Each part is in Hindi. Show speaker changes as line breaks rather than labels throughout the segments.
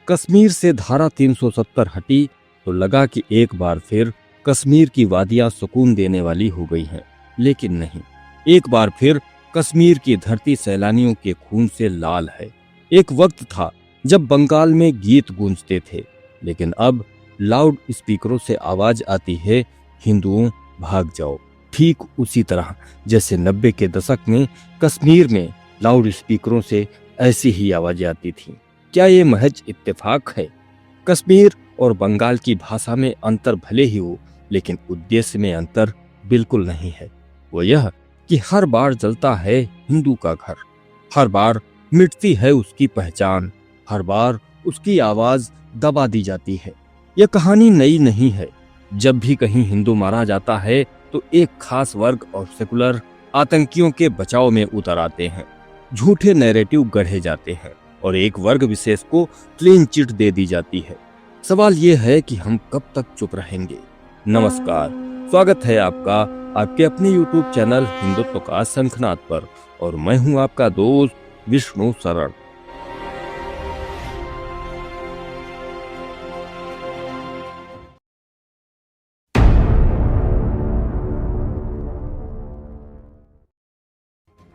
कश्मीर से धारा 370 हटी तो लगा कि एक बार फिर कश्मीर की वादियां सुकून देने वाली हो गई हैं, लेकिन नहीं। एक बार फिर कश्मीर की धरती सैलानियों के खून से लाल है। एक वक्त था जब बंगाल में गीत गूंजते थे, लेकिन अब लाउड स्पीकरों से आवाज आती है, हिंदुओं भाग जाओ। ठीक उसी तरह जैसे 90 के दशक में कश्मीर में लाउड स्पीकरों से ऐसी ही आवाजें आती थीं। क्या ये महज इत्तेफाक है? कश्मीर और बंगाल की भाषा में अंतर भले ही हो, लेकिन उद्देश्य में अंतर बिल्कुल नहीं है। वो यह कि हर बार जलता है हिंदू का घर, हर बार मिटती है उसकी पहचान, हर बार उसकी आवाज दबा दी जाती है। यह कहानी नई नहीं है। जब भी कहीं हिंदू मारा जाता है तो एक खास वर्ग और सेकुलर आतंकियों के बचाव में उतर आते हैं। झूठे नैरेटिव गढ़े जाते हैं और एक वर्ग विशेष को क्लीन चिट दे दी जाती है। सवाल यह है कि हम कब तक चुप रहेंगे? नमस्कार, स्वागत है आपका आपके अपने YouTube चैनल हिंदुत्व का शंखनाद पर, और मैं हूं आपका दोस्त विष्णु शरण।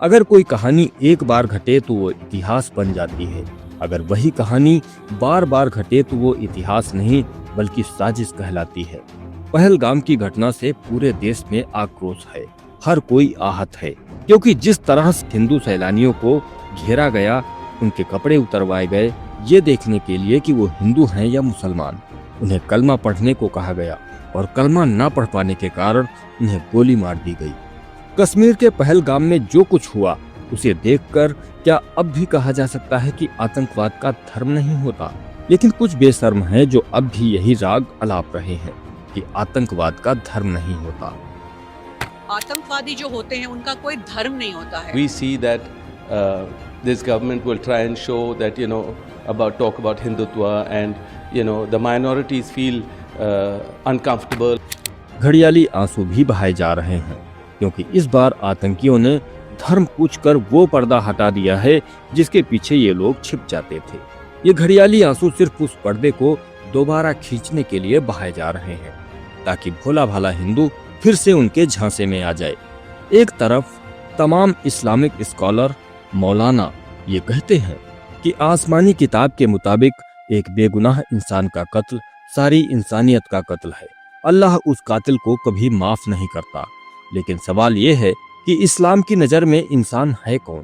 अगर कोई कहानी एक बार घटे तो वो इतिहास बन जाती है। अगर वही कहानी बार बार घटे तो वो इतिहास नहीं बल्कि साजिश कहलाती है। पहलगाम की घटना से पूरे देश में आक्रोश है। हर कोई आहत है, क्योंकि जिस तरह से हिंदू सैलानियों को घेरा गया, उनके कपड़े उतरवाए गए ये देखने के लिए कि वो हिंदू हैं या मुसलमान। उन्हें कलमा पढ़ने को कहा गया और कलमा न पढ़ पाने के कारण उन्हें गोली मार दी गई। कश्मीर के पहलगाम में जो कुछ हुआ उसे देखकर क्या अब भी कहा जा सकता है कि आतंकवाद का धर्म नहीं होता? लेकिन कुछ बेशर्म हैं जो अब भी यही राग अलाप रहे हैं कि आतंकवाद का धर्म नहीं होता।
आतंकवादी जो होते हैं उनका कोई धर्म नहीं होता है।
We see that this government will try and show that talk about Hindutva and the minorities feel uncomfortable.
घड़ियाली आंसू भी बहाए जा रहे हैं, क्योंकि इस बार आतंकियों ने धर्म पूछकर वो पर्दा हटा दिया है जिसके पीछे ये लोग छिप जाते थे। ये घड़ियाली आंसू सिर्फ उस पर्दे को दोबारा खींचने के लिए बहाए जा रहे हैं, ताकि भोला भाला हिंदू फिर से उनके झांसे में आ जाए। एक तरफ तमाम इस्लामिक स्कॉलर मौलाना ये कहते हैं कि आसमानी किताब के मुताबिक एक बेगुनाह इंसान का कत्ल सारी इंसानियत का कत्ल है। अल्लाह उस कातिल को कभी माफ नहीं करता। लेकिन सवाल ये है कि इस्लाम की नजर में इंसान है कौन?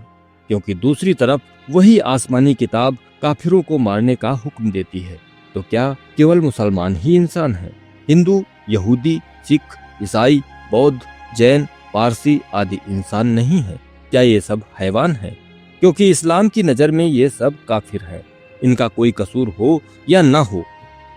क्योंकि दूसरी तरफ वही आसमानी किताब काफिरों को मारने का हुक्म देती है। तो क्या केवल मुसलमान ही इंसान हैं? हिंदू, यहूदी, सिख, ईसाई, बौद्ध, जैन, पारसी आदि इंसान नहीं है? क्या ये सब हैवान हैं? क्योंकि इस्लाम की नजर में ये सब काफिर हैं। इनका कोई कसूर हो या ना हो,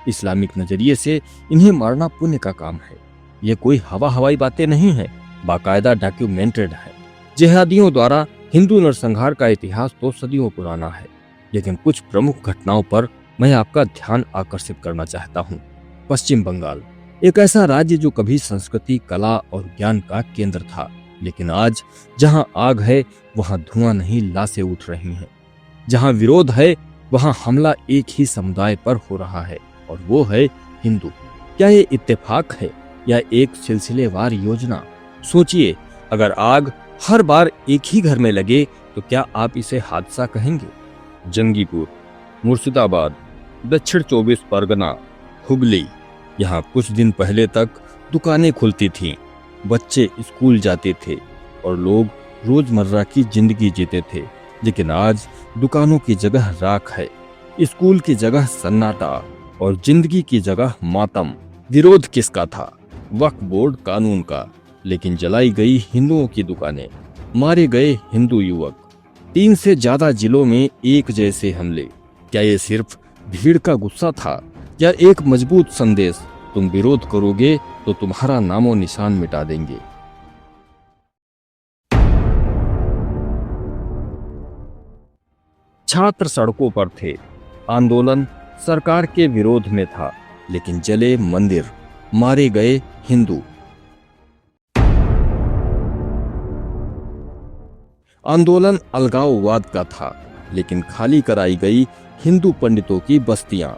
इस्लामिक नजरिए से इन्हें मारना पुण्य का काम है। ये कोई हवाई बातें नहीं है, बाकायदा डॉक्यूमेंटेड है। जिहादियों द्वारा हिंदू नरसंहार का इतिहास तो सदियों पुराना है, लेकिन कुछ प्रमुख घटनाओं पर मैं आपका ध्यान आकर्षित करना चाहता हूँ। पश्चिम बंगाल एक ऐसा राज्य जो कभी संस्कृति, कला और ज्ञान का केंद्र था, लेकिन आज जहाँ आग है वहाँ धुआं नहीं, लाशें उठ रही हैं। जहाँ विरोध है वहाँ हमला एक ही समुदाय पर हो रहा है, और वो है हिंदू। क्या ये इत्तेफाक है या एक सिलसिलेवार योजना? सोचिए, अगर आग हर बार एक ही घर में लगे तो क्या आप इसे हादसा कहेंगे? जंगीपुर, मुर्शिदाबाद, दक्षिण 24 परगना, हुगली, यहाँ कुछ दिन पहले तक दुकानें खुलती थीं, बच्चे स्कूल जाते थे और लोग रोजमर्रा की जिंदगी जीते थे। लेकिन आज दुकानों की जगह राख है, स्कूल की जगह सन्नाटा और जिंदगी की जगह मातम। विरोध किसका था? वक्फ बोर्ड कानून का। लेकिन जलाई गई हिंदुओं की दुकानें, मारे गए हिंदू युवक, 3 से ज्यादा जिलों में एक जैसे हमले। क्या ये सिर्फ भीड़ का गुस्सा था या एक मजबूत संदेश, तुम विरोध करोगे तो तुम्हारा नामो निशान मिटा देंगे? छात्र सड़कों पर थे, आंदोलन सरकार के विरोध में था, लेकिन जले मंदिर, मारे गए हिंदू। आंदोलन अलगाववाद का था, लेकिन खाली कराई गई हिंदू पंडितों की बस्तियां।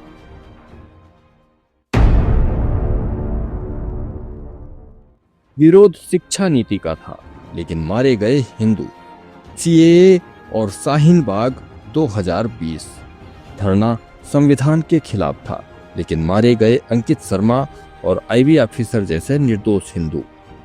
विरोध शिक्षा नीति का था, लेकिन मारे गए हिंदू। सीएए और शाहीन बाग 2020। धरना संविधान के खिलाफ था, लेकिन मारे गए अंकित शर्मा और आईवी ऑफिसर जैसे निर्दोष हिंदू।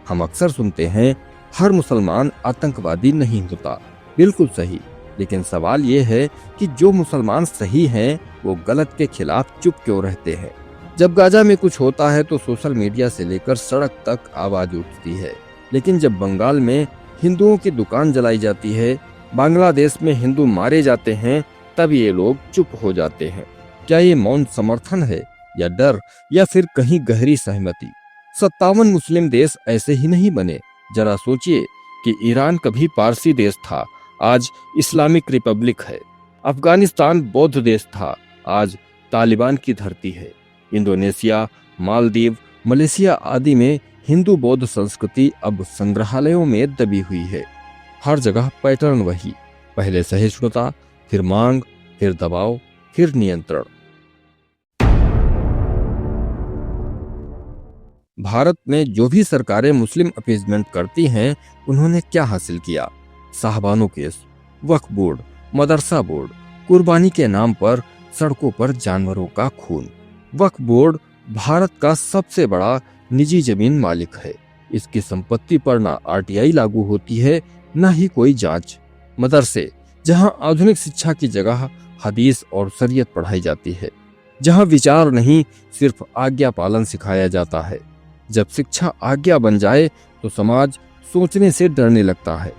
हम अक्सर सुनते हैं हर मुसलमान आतंकवादी नहीं होता। बिल्कुल सही, लेकिन सवाल ये है कि जो मुसलमान सही हैं वो गलत के खिलाफ चुप क्यों रहते हैं। जब गाजा में कुछ होता है तो सोशल मीडिया से लेकर सड़क तक आवाज उठती है, लेकिन जब बंगाल में हिंदुओं की दुकान जलाई जाती है, बांग्लादेश में हिंदू मारे जाते हैं, तब ये लोग चुप हो जाते हैं। क्या ये मौन समर्थन है या डर या फिर कहीं गहरी सहमति? 57 मुस्लिम देश ऐसे ही नहीं बने। जरा सोचिए कि ईरान कभी पारसी देश था, आज इस्लामिक रिपब्लिक है। अफगानिस्तान बौद्ध देश था, आज तालिबान की धरती है। इंडोनेशिया, मालदीव, मलेशिया आदि में हिंदू बौद्ध संस्कृति अब संग्रहालयों में दबी हुई है। हर जगह पैटर्न वही, पहले सहिष्णुता, फिर मांग, फिर दबाव, फिर नियंत्रण। भारत में जो भी सरकारें मुस्लिम अपीजमेंट करती हैं, उन्होंने क्या हासिल किया? साहबानो केस, वक्फ बोर्ड, मदरसा बोर्ड, कुर्बानी के नाम पर सड़कों पर जानवरों का खून। वक्फ बोर्ड भारत का सबसे बड़ा निजी जमीन मालिक है। इसकी संपत्ति पर ना आरटीआई लागू होती है, ना ही कोई जांच। मदरसे, जहां आधुनिक शिक्षा की जगह हदीस और शरीयत पढ़ाई जाती है, जहां विचार नहीं सिर्फ आज्ञा पालन सिखाया जाता है। जब शिक्षा आज्ञा बन जाए तो समाज सोचने से डरने लगता है।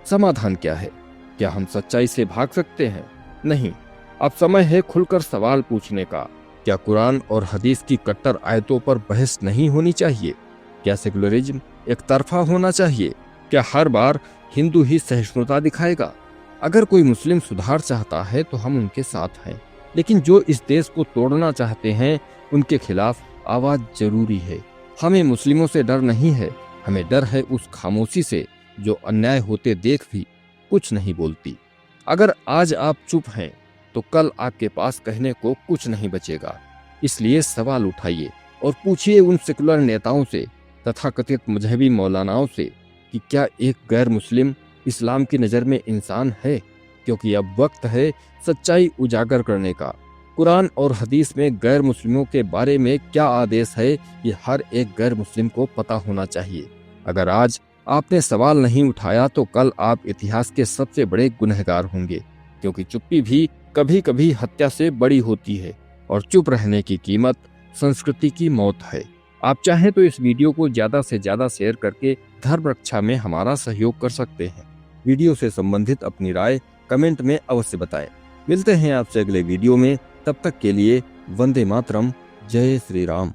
समाधान क्या है? क्या हम सच्चाई से भाग सकते हैं? नहीं। अब समय है खुलकर सवाल पूछने का। क्या कुरान और हदीस की कट्टर आयतों पर बहस नहीं होनी चाहिए? क्या सेकुलरिज्म एक तरफा होना चाहिए? क्या हर बार हिंदू ही सहिष्णुता दिखाएगा? अगर कोई मुस्लिम सुधार चाहता है तो हम उनके साथ हैं, लेकिन जो इस देश को तोड़ना चाहते हैं उनके खिलाफ आवाज जरूरी है। हमें मुस्लिमों से डर नहीं है, हमें डर है उस खामोशी से जो अन्याय होते देख भी कुछ नहीं बोलती। अगर आज आप चुप हैं तो कल आपके पास कहने को कुछ नहीं बचेगा। इसलिए सवाल उठाइए और पूछिए उन सेकुलर नेताओं से, तथाकथित मजहबी मौलानाओं से कि क्या एक गैर मुस्लिम इस्लाम की नज़र में इंसान है? क्योंकि अब वक्त है सच्चाई उजागर करने का। कुरान और हदीस में गैर मुस्लिमों के बारे में क्या आदेश है, ये हर एक गैर मुस्लिम को पता होना चाहिए। अगर आज आपने सवाल नहीं उठाया तो कल आप इतिहास के सबसे बड़े गुनहगार होंगे, क्योंकि चुप्पी भी कभी कभी हत्या से बड़ी होती है और चुप रहने की कीमत संस्कृति की मौत है। आप चाहें तो इस वीडियो को ज्यादा से ज्यादा शेयर करके धर्म रक्षा में हमारा सहयोग कर सकते हैं। वीडियो से संबंधित अपनी राय कमेंट में अवश्य बताएं। मिलते हैं आपसे अगले वीडियो में, तब तक के लिए वंदे मातरम, जय श्री राम।